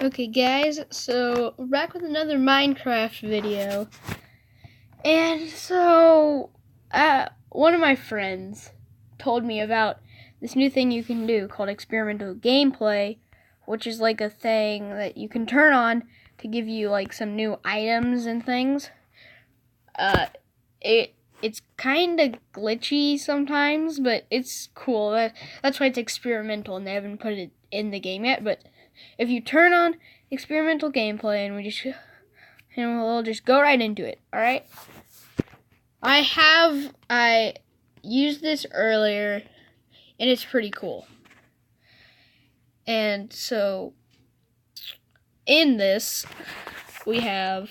Okay guys, so we're back with another Minecraft video. And so, one of my friends told me about this new thing you can do called experimental gameplay, which is like a thing that you can turn on to give you like some new items and things. It's kind of glitchy sometimes, but it's cool. That's why it's experimental and they haven't put it in the game yet, but if you turn on experimental gameplay and we'll just go right into it, alright? I used this earlier and it's pretty cool. And so in this we have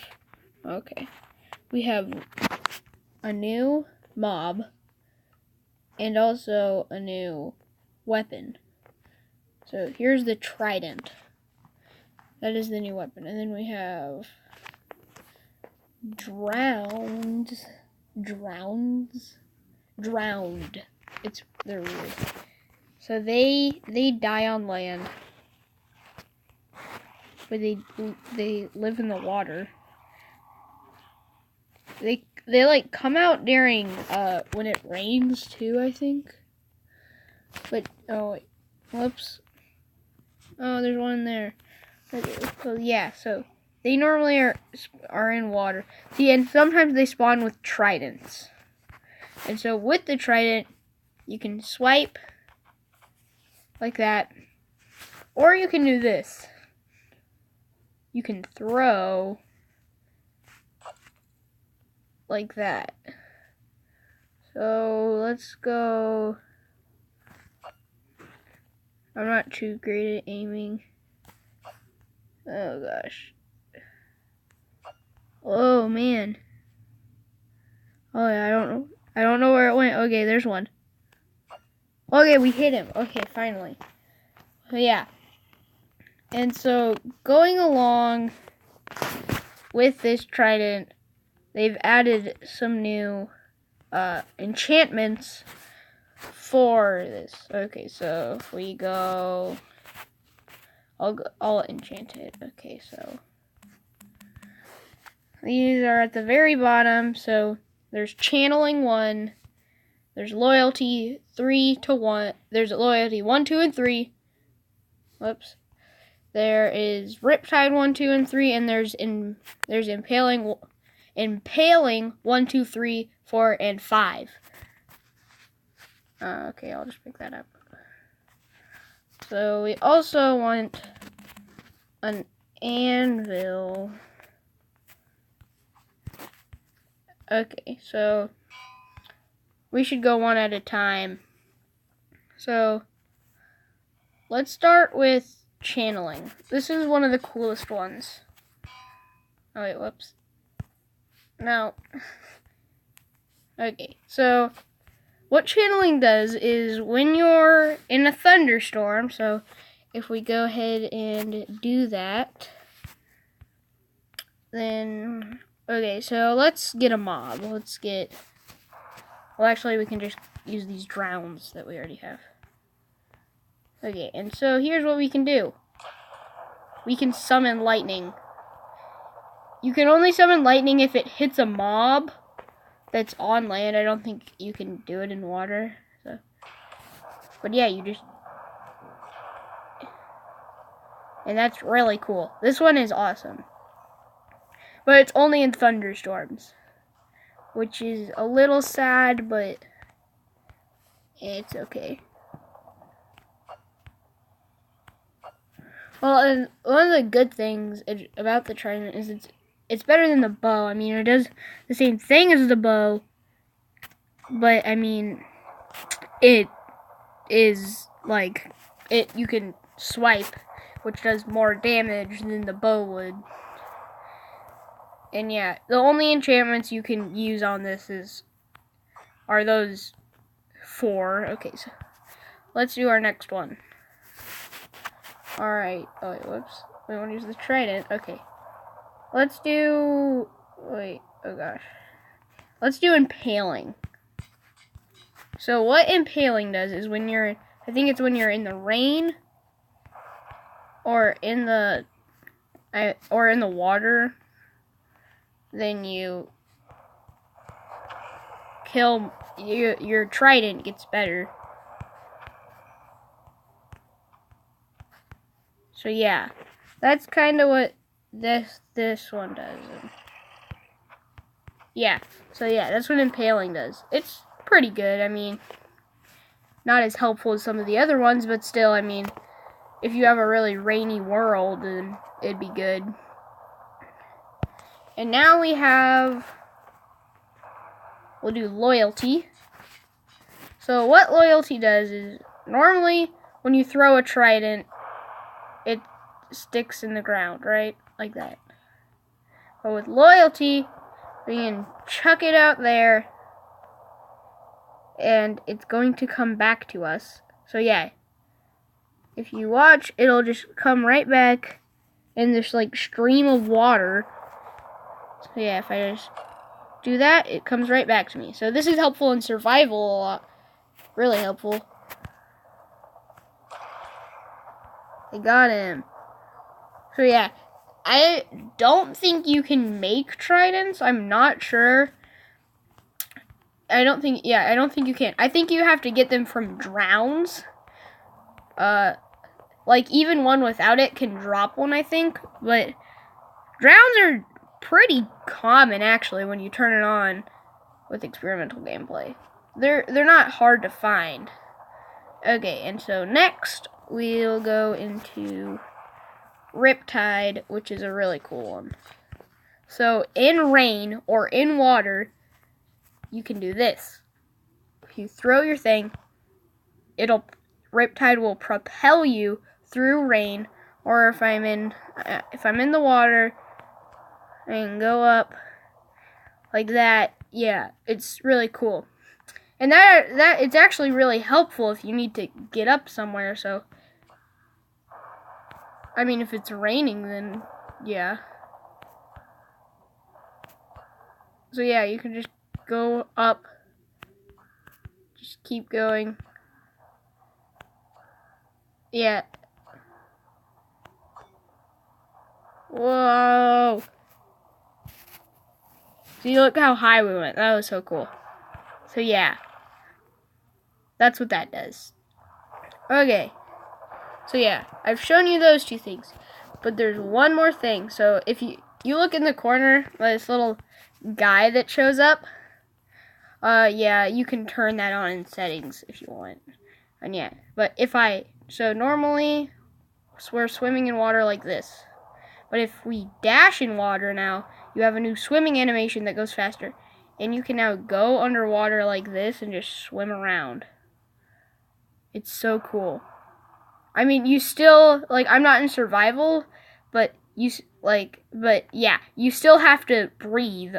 a new mob and also a new weapon. So here's the trident. That is the new weapon. And then we have drowned. They're weird. So they die on land, but they live in the water. They like come out during when it rains too, I think. But oh wait, whoops. Oh, there's one there. Okay, so yeah, so they normally are in water. See, and sometimes they spawn with tridents. And so with the trident, you can swipe like that, or you can do this. You can throw like that. So let's go. I'm not too great at aiming. Oh gosh. Oh man. Oh yeah, I don't know where it went. Okay, there's one. Okay, we hit him. Okay, finally. So yeah. And so going along with this trident, they've added some new enchantments for this. Okay, so if we go, I'll enchant it. Okay, so these are at the very bottom. So there's channeling 1, there's loyalty 3 to 1, there's loyalty 1, 2, and 3. Whoops. There is riptide 1, 2, and 3, and there's impaling 1, 2, 3, 4, and 5. Okay, I'll just pick that up. So we also want an anvil. Okay, so we should go one at a time. So let's start with channeling. This is one of the coolest ones. Oh wait, whoops. No. Okay, so what channeling does is when you're in a thunderstorm, so if we go ahead and do that, then, okay, so let's get a mob. Well, actually we can just use these drowns that we already have. Okay, and so here's what we can do. We can summon lightning. You can only summon lightning if it hits a mob that's on land. I don't think you can do it in water. So, but yeah, and that's really cool. This one is awesome. But it's only in thunderstorms, which is a little sad, but it's okay. Well, and one of the good things about the trident is it's better than the bow. I mean, it does the same thing as the bow, but I mean, it is like you can swipe, which does more damage than the bow would. And yeah, the only enchantments you can use on this are those 4. Okay, so let's do our next one. Alright. Oh wait, whoops. We want to use the trident. Okay. Let's do... Wait. Oh gosh. Let's do impaling. So what impaling does is when you're... I think it's when you're in the rain or in the or in the water, then you kill your trident gets better. So yeah, that's kind of what this one does. Yeah, so yeah, that's what impaling does. It's pretty good. I mean, not as helpful as some of the other ones, but still, I mean, if you have a really rainy world, then it'd be good. And now we'll do loyalty. So what loyalty does is, normally when you throw a trident, it sticks in the ground, right? Like that. But with loyalty, we can chuck it out there, and it's going to come back to us. So yeah, if you watch, it'll just come right back in this like stream of water. So yeah, if I just do that, it comes right back to me. So this is helpful in survival a lot. Really helpful. I got him. So yeah, I don't think you can make tridents. I'm not sure. I don't think you can. I think you have to get them from drowns. Like even one without it can drop one, I think. But drowns are pretty common actually when you turn it on with experimental gameplay. They're not hard to find. Okay, and so next we'll go into Riptide, which is a really cool one. So in rain or in water, you can do this. If you throw your thing, Riptide will propel you through rain, or if I'm in the water, I can go up like that. Yeah, it's really cool. And that it's actually really helpful if you need to get up somewhere. So I mean, if it's raining, then yeah. So yeah, you can just go up. Just keep going. Yeah. Whoa. See, look how high we went. That was so cool. So yeah. That's what that does. Okay. So yeah, I've shown you those two things. But there's one more thing. So if you look in the corner, this little guy that shows up, yeah, you can turn that on in settings if you want. And yeah, but so normally we're swimming in water like this. But if we dash in water now, you have a new swimming animation that goes faster. And you can now go underwater like this and just swim around. It's so cool. I mean, you still, like, I'm not in survival, but yeah, you still have to breathe.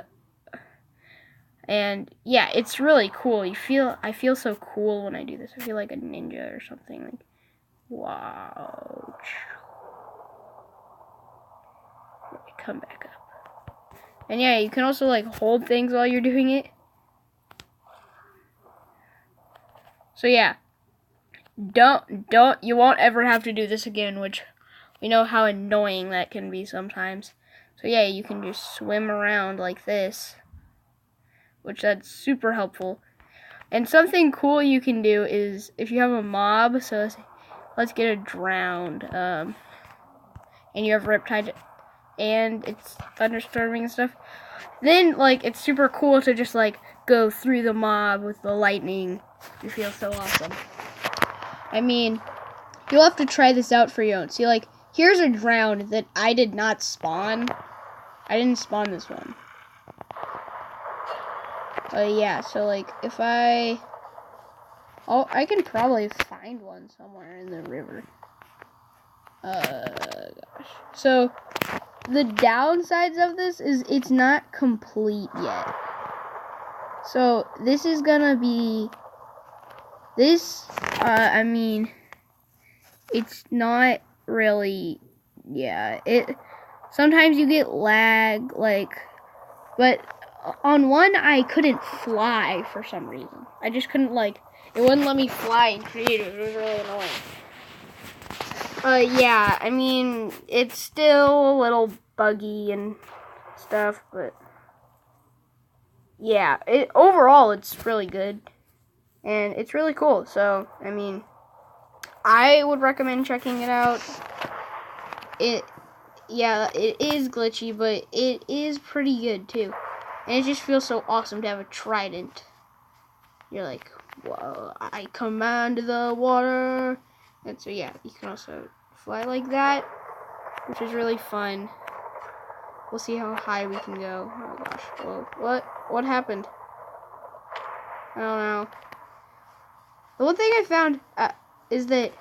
And yeah, it's really cool. I feel so cool when I do this. I feel like a ninja or something. Like, wow. Come back up. And yeah, you can also like hold things while you're doing it. So yeah, you won't ever have to do this again, which we know how annoying that can be sometimes. So yeah, you can just swim around like this, which that's super helpful. And something cool you can do is if you have a mob, so let's get a drowned, and you have Riptide, and it's thunderstorming and stuff, then like it's super cool to just like go through the mob with the lightning. You feel so awesome. I mean, you'll have to try this out for your own. See, like, here's a drowned that I did not spawn. I didn't spawn this one. Yeah, so like if I can probably find one somewhere in the river. Gosh. So the downsides of this is it's not complete yet. So this is gonna be I mean, it's not really, yeah, sometimes you get lag, like, but on one I couldn't fly for some reason. I just couldn't, like, it wouldn't let me fly in creative. It was really annoying. Yeah, I mean, it's still a little buggy and stuff, but yeah, overall it's really good and it's really cool. So, I mean, I would recommend checking it out. Yeah, it is glitchy, but it is pretty good too. And it just feels so awesome to have a trident. You're like, whoa, I command the water. And so yeah, you can also fly like that, which is really fun. We'll see how high we can go. Oh gosh, whoa, what happened? I don't know. The one thing I found is that,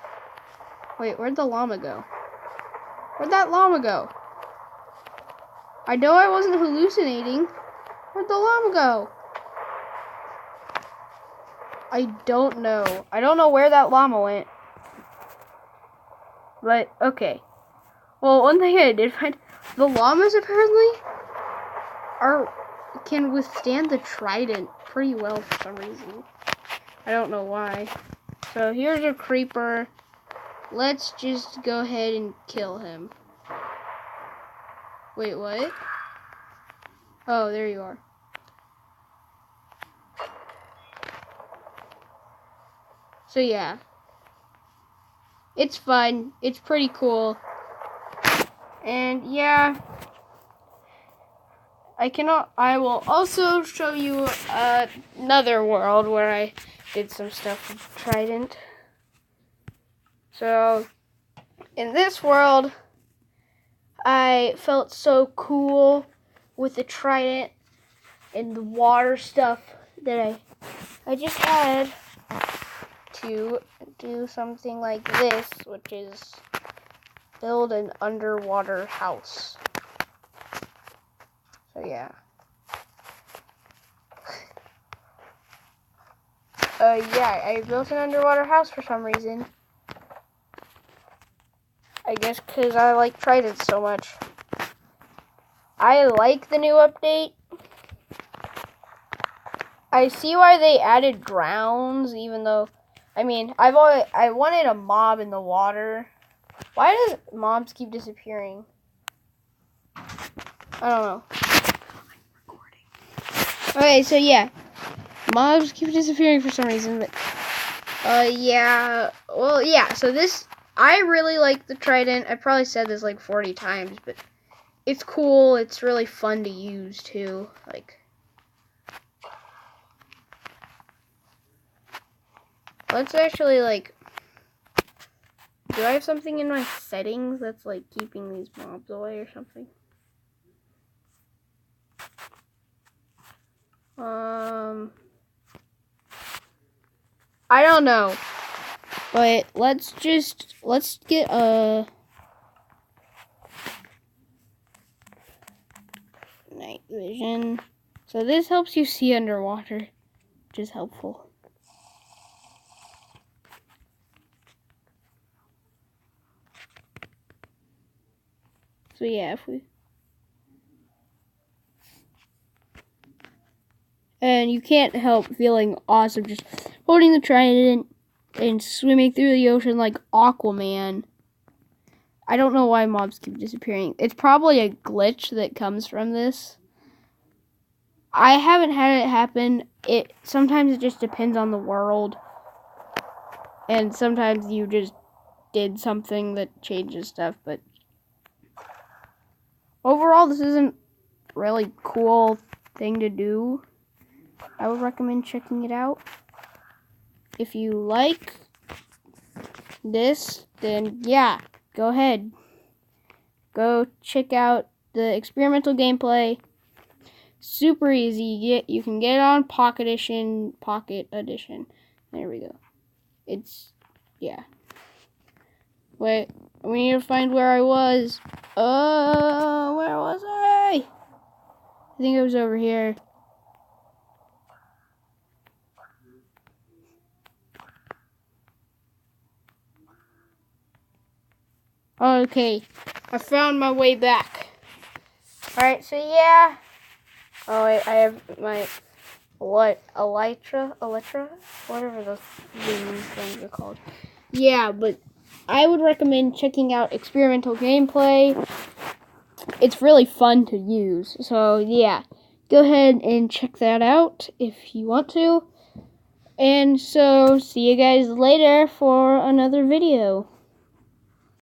wait, where'd the llama go? Where'd that llama go? I know I wasn't hallucinating. Where'd the llama go? I don't know. I don't know where that llama went. But, okay. Well, one thing I did find, the llamas apparently can withstand the trident pretty well for some reason. I don't know why. So here's a creeper. Let's just go ahead and kill him. Wait, what? Oh, there you are. So yeah. It's fun. It's pretty cool. And yeah. I will also show you another world where I did some stuff with Trident. So, in this world, I felt so cool with the Trident and the water stuff that I just had to do something like this, which is build an underwater house. So yeah. Yeah, I built an underwater house for some reason. I guess because I like Trident so much. I like the new update. I see why they added drowns, even though, I mean, I wanted a mob in the water. Why does mobs keep disappearing? I don't know. Okay, so yeah. Mobs keep disappearing for some reason, but yeah. Well, yeah, so I really like the Trident. I probably said this like 40 times, but it's cool. It's really fun to use too. Like, let's actually like, do I have something in my settings that's like keeping these mobs away or something? I don't know. But let's get a night vision. So this helps you see underwater, which is helpful. So yeah, and you can't help feeling awesome just holding the trident and swimming through the ocean like Aquaman. I don't know why mobs keep disappearing. It's probably a glitch that comes from this. I haven't had it happen. Sometimes it just depends on the world. And sometimes you just did something that changes stuff, but overall this isn't really cool thing to do. I would recommend checking it out. If you like this, then yeah, go ahead. Go check out the experimental gameplay. Super easy. You can get it on Pocket Edition. There we go. Yeah. Wait, we need to find where I was. Where was I? I think it was over here. Okay, I found my way back. Alright, so yeah. Oh wait, I have my Elytra, whatever those things are called. Yeah, but I would recommend checking out Experimental Gameplay. It's really fun to use. So, yeah. Go ahead and check that out if you want to. And so, see you guys later for another video.